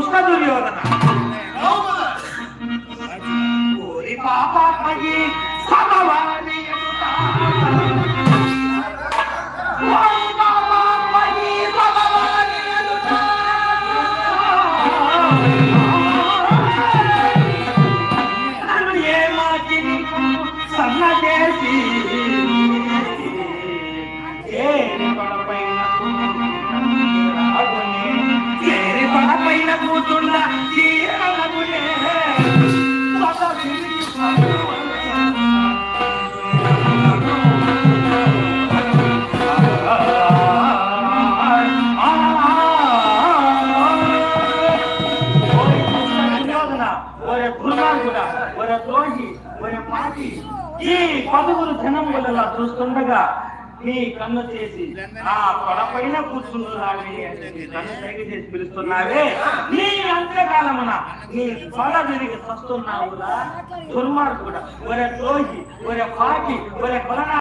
దుష్ట దుర్యోధన ఓరి పాపాత్మకి సమవాది ఎదుట ఓరి పాపాత్మకి సమవాది ఎదుట నన్ను ఏమాచి సన్న చేసి పైన కూర్చున్న ఈ పదుగురు జనం వల్ల చూస్తుండగా నీ కన్ను చేసి నా తొడపైన కూర్చున్నావే నన్ను తెగ చేసి పిలుస్తున్నావే నీ అంత్యకాలమున నీ తొడ తిరిగి వస్తున్నావురా దుర్మార్గుడా ఒరే ద్రోహి ఒరే పాకి ఒరే కొలనా